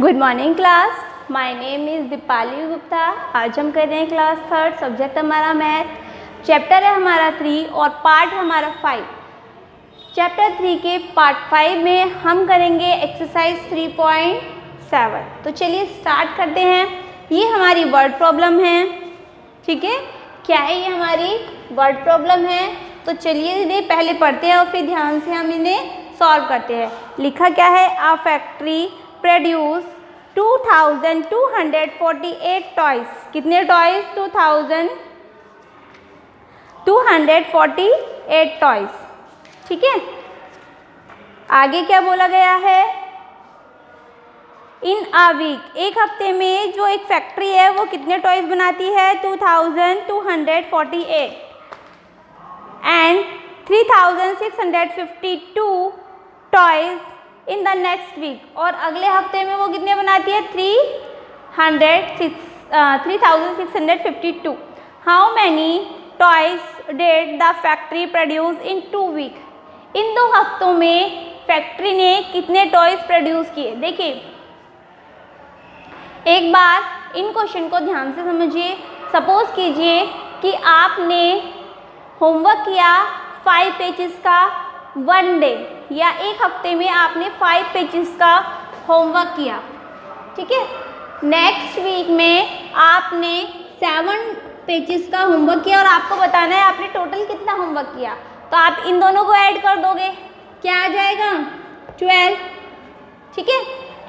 Good morning class, my name is Deepali Gupta. आज हम कर रहे हैं क्लास थर्ड, सब्जेक्ट हमारा मैथ, चैप्टर है हमारा 3 और पार्ट हमारा 5। चैप्टर 3 के पार्ट 5 में हम करेंगे एक्सरसाइज 3.7। तो चलिए स्टार्ट करते हैं। ये हमारी वर्ड प्रॉब्लम है, ठीक है। क्या है ये हमारी वर्ड प्रॉब्लम है, तो चलिए इन्हें पहले पढ़ते हैं और फिर ध्यान से हम इन्हें सॉल्व करते हैं। लिखा क्या है, आ फैक्ट्री प्रोड्यूस 2248 टॉयज। कितने टॉयज? 2248 टॉयज, ठीक है। आगे क्या बोला गया है, इन अ वीक, एक हफ्ते में जो एक फैक्ट्री है वो कितने टॉयज बनाती है? 2248 and 3652 toys in the next week, और अगले हफ्ते में वो कितने बनाती है? 3652। How many toys did the factory produce in 2 week? इन 2 हफ्तों में फैक्ट्री ने कितने टॉयज प्रोड्यूस किए? देखिए एक बार इन क्वेश्चन को ध्यान से समझिए। सपोज कीजिए कि आपने होमवर्क किया 5 पेजेस का 1 डे, या एक हफ्ते में आपने 5 पेजेस का होमवर्क किया, ठीक है। नेक्स्ट वीक में आपने 7 पेजेस का होमवर्क किया और आपको बताना है आपने टोटल कितना होमवर्क किया। तो आप इन दोनों को ऐड कर दोगे, क्या आ जाएगा? 12, ठीक है।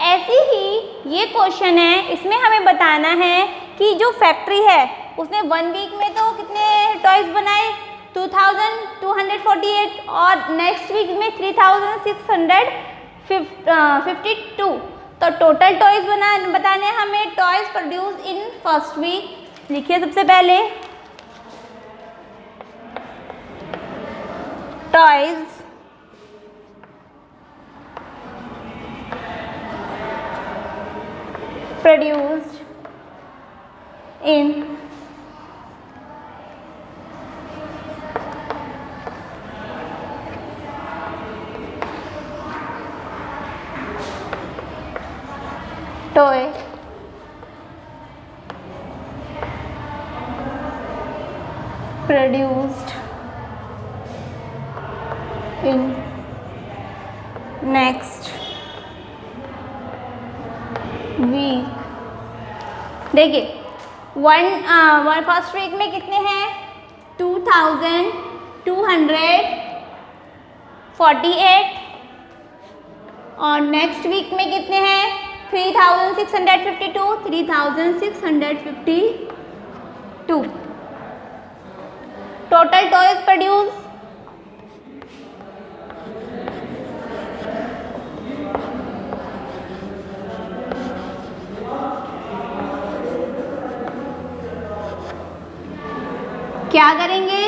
ऐसे ही ये क्वेश्चन है, इसमें हमें बताना है कि जो फैक्ट्री है उसने 1 वीक में तो कितने टॉयज बनाए? 2248, और नेक्स्ट वीक में 3652। तो टोटल टॉयज बताने हमें toys produce in first week. लिखिए सबसे पहले toys produced in toy produced in next week। देखिए फर्स्ट वीक में कितने हैं? 2248, और नेक्स्ट वीक में कितने हैं? 3652। टोटल टॉयज प्रोड्यूस क्या करेंगे,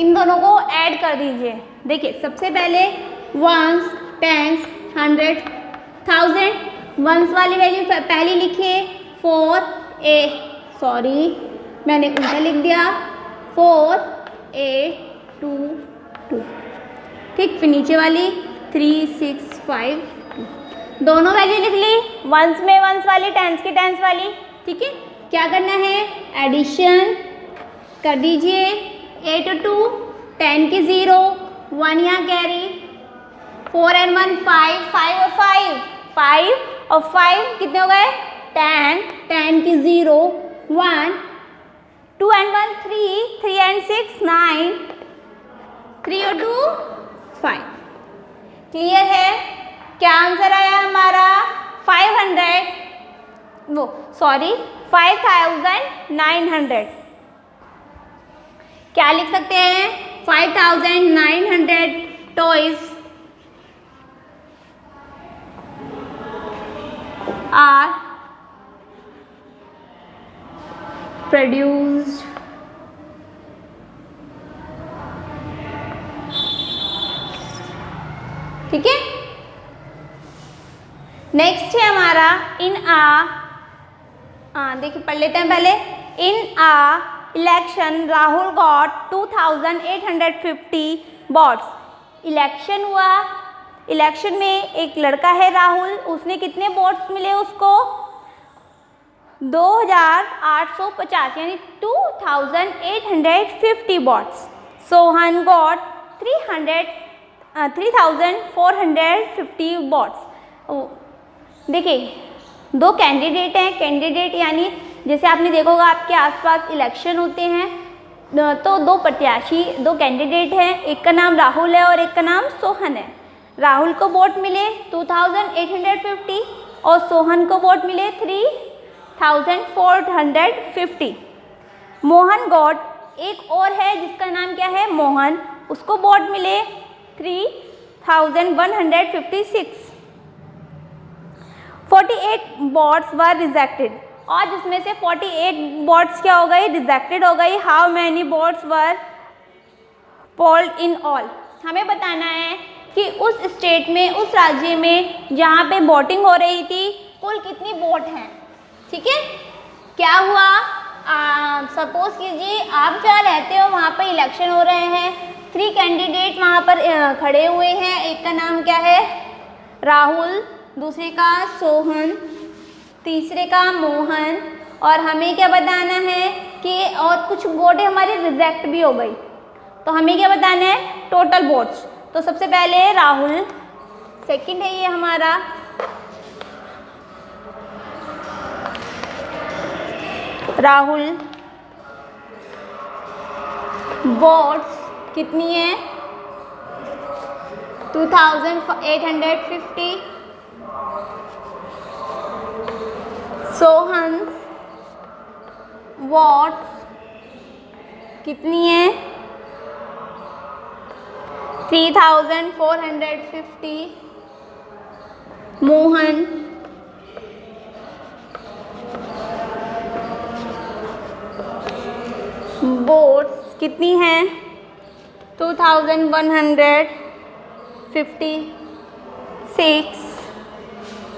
इन दोनों को ऐड कर दीजिए। देखिए सबसे पहले वंस, टेंस, 100, 1000। वंस वाली वैल्यू पहले लिखिए 4 मैंने उल्टा लिख दिया, 4822, ठीक। फिर नीचे वाली 3652, दोनों वैल्यू लिख ली। वंस में वंस वाली, टेंस की टेंस वाली, ठीक है। क्या करना है? एडिशन कर दीजिए। 8 और 2 10 की 0, 1 यहाँ कैरी, 4 और 1 5, 5 और 5 कितने हो गए? 10, 10 की 0, 1, 2 और 1 3, 3 और 6 9, 3 और 2 5। क्लियर है? क्या आंसर आया हमारा? 5900। क्या लिख सकते हैं? 5900 टॉयज आर प्रोड्यूस्ड ठीक है। नेक्स्ट है हमारा इन देखिए पढ़ लेते हैं पहले। In election Rahul got 2850 votes. Election हुआ, इलेक्शन में एक लड़का है राहुल, उसने कितने वोट्स मिले उसको? 2850 यानी 2850 वोट्स। Sohan got 3450 votes. देखिए दो कैंडिडेट हैं, कैंडिडेट यानी जैसे आपने देखा होगा आपके आसपास इलेक्शन होते हैं तो दो प्रत्याशी, दो कैंडिडेट हैं, एक का नाम राहुल है और एक का नाम सोहन है। राहुल को वोट मिले 2850 और सोहन को वोट मिले 3450। मोहन गॉट, एक और है जिसका नाम क्या है मोहन, उसको वोट मिले 3156। 48 वोट्स वर रिजेक्टेड, और जिसमें से 48 वोट्स क्या हो गई? रिजेक्टेड हो गई। How many votes were polled in all, हमें बताना है कि उस स्टेट में, उस राज्य में जहाँ पे वोटिंग हो रही थी कुल कितनी वोट हैं। ठीक है, क्या हुआ? सपोज कीजिए आप जहाँ रहते हो वहाँ पर इलेक्शन हो रहे हैं, 3 कैंडिडेट वहाँ पर खड़े हुए हैं, एक का नाम क्या है राहुल, दूसरे का सोहन, तीसरे का मोहन, और हमें क्या बताना है कि और कुछ वोटें हमारी रिजेक्ट भी हो गई, तो हमें क्या बताना है? Total votes. तो सबसे पहले राहुल, सेकंड है ये हमारा राहुल, वोट्स कितनी है? 2850। सोहन वोट्स कितनी है? 3450। मोहन वोट्स कितनी हैं? 2156।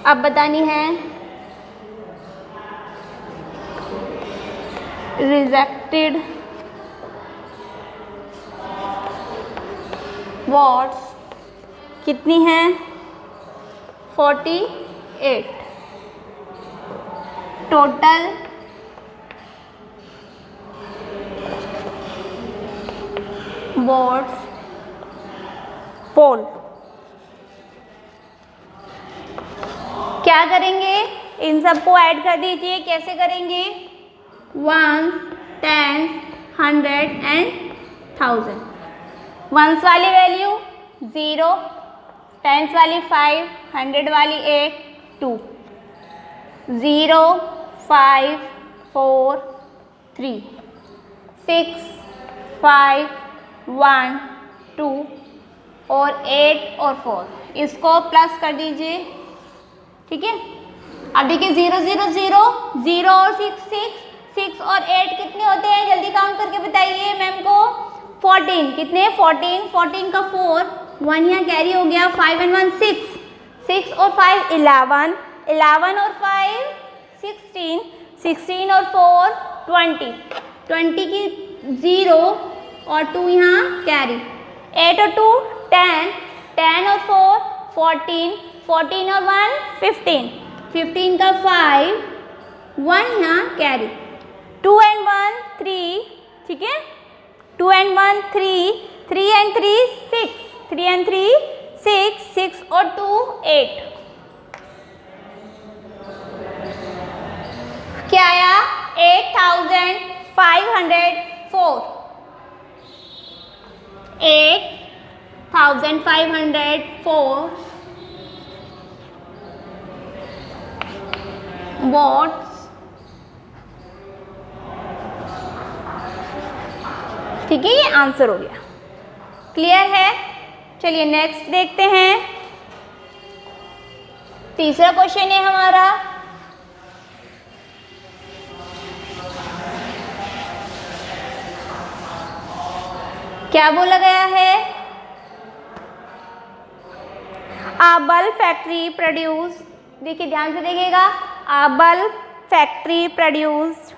अब बतानी है रिजेक्टेड वोट्स कितनी हैं? 48। टोटल वोट्स पोल। क्या करेंगे? इन सबको ऐड कर दीजिए। कैसे करेंगे? 1, 10, 100 एंड 1000। वंस वाली वैल्यू 0, टेंस वाली 5, 100 वाली 8, 2, 0, 5, 4, 3, 6, 5, 1, 2 और 8 और 4, इसको प्लस कर दीजिए। ठीक है, अब देखिए 0, 0, 0, 0 और 6, 6, 6 और 8 कितने होते हैं? जल्दी काउंट करके बताइए मैम को। 14 कितने? 14, 14 का 4, 1 यहाँ कैरी हो गया, 5 and 1 6, 6 और 5 11, 11 और 5 16, 16 और 4 20, 20 की 0 और 2 यहाँ कैरी, 8 और 2 10, 10 और 4 14, 14 और 1 15, 15 का 5 1 यहाँ कैरी, 2 and 1 3, ठीक है, 2 and 1 3, 3 and 3 6, 3 and 3 6, 6 और 2 8। क्या आया? 8504। 8504 वोट्स। ठीक है, ये आंसर हो गया। क्लियर है? चलिए नेक्स्ट देखते हैं। तीसरा क्वेश्चन है हमारा, क्या बोला गया है? आ बल्ब फैक्ट्री प्रोड्यूस, देखिए ध्यान से देखिएगा, आ bulb factory produced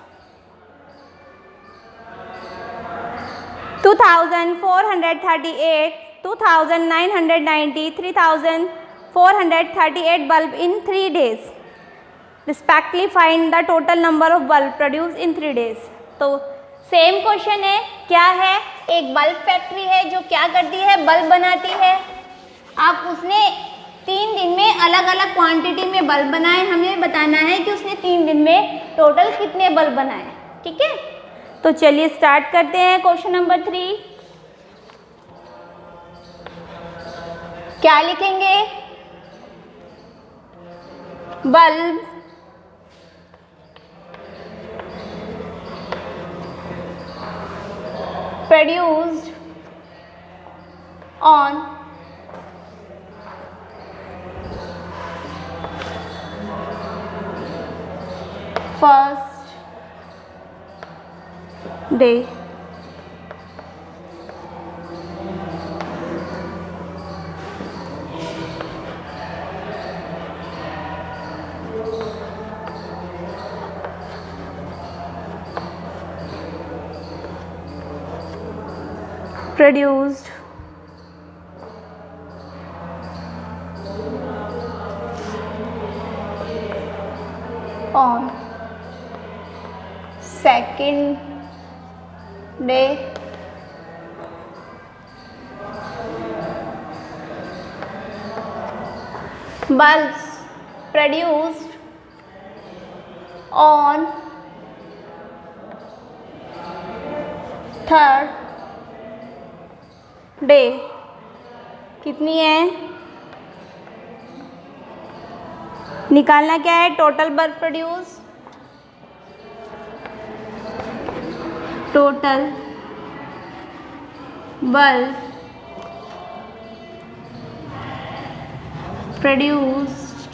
2438 2990, 3438 bulb in 3 days. Respectively find the total number of bulb produced in 3 days. तो सेम क्वेश्चन है, क्या है, एक बल्ब फैक्ट्री है जो क्या करती है, बल्ब बनाती है। आप उसने 3 दिन में अलग अलग क्वांटिटी में बल्ब बनाए, हमें बताना है कि उसने 3 दिन में टोटल कितने बल्ब बनाए। ठीक है, तो चलिए स्टार्ट करते हैं क्वेश्चन नंबर 3। क्या लिखेंगे, bulb produced on first day. Produced on second day bulbs produced on third day कितनी है, निकालना क्या है, total bulb produce, total bulb produced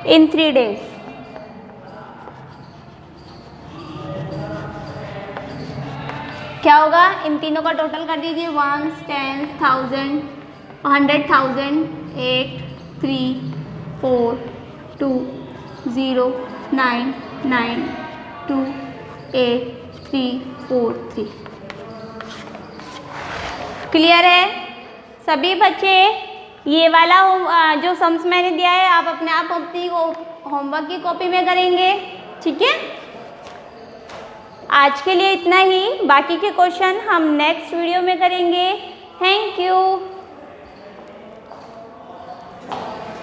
in 3 days। क्या होगा, इन तीनों का टोटल कर दीजिए, 1, 10, 1000, 100,000, 8, 3, 4, 2, 0, 9, 9, 2, 8, 3, 4, 3। क्लियर है सभी बच्चे? ये वाला जो सम्स मैंने दिया है आप अपने आप अपनी होमवर्क की कॉपी में करेंगे। ठीक है, आज के लिए इतना ही, बाकी के क्वेश्चन हम नेक्स्ट वीडियो में करेंगे। Thank you.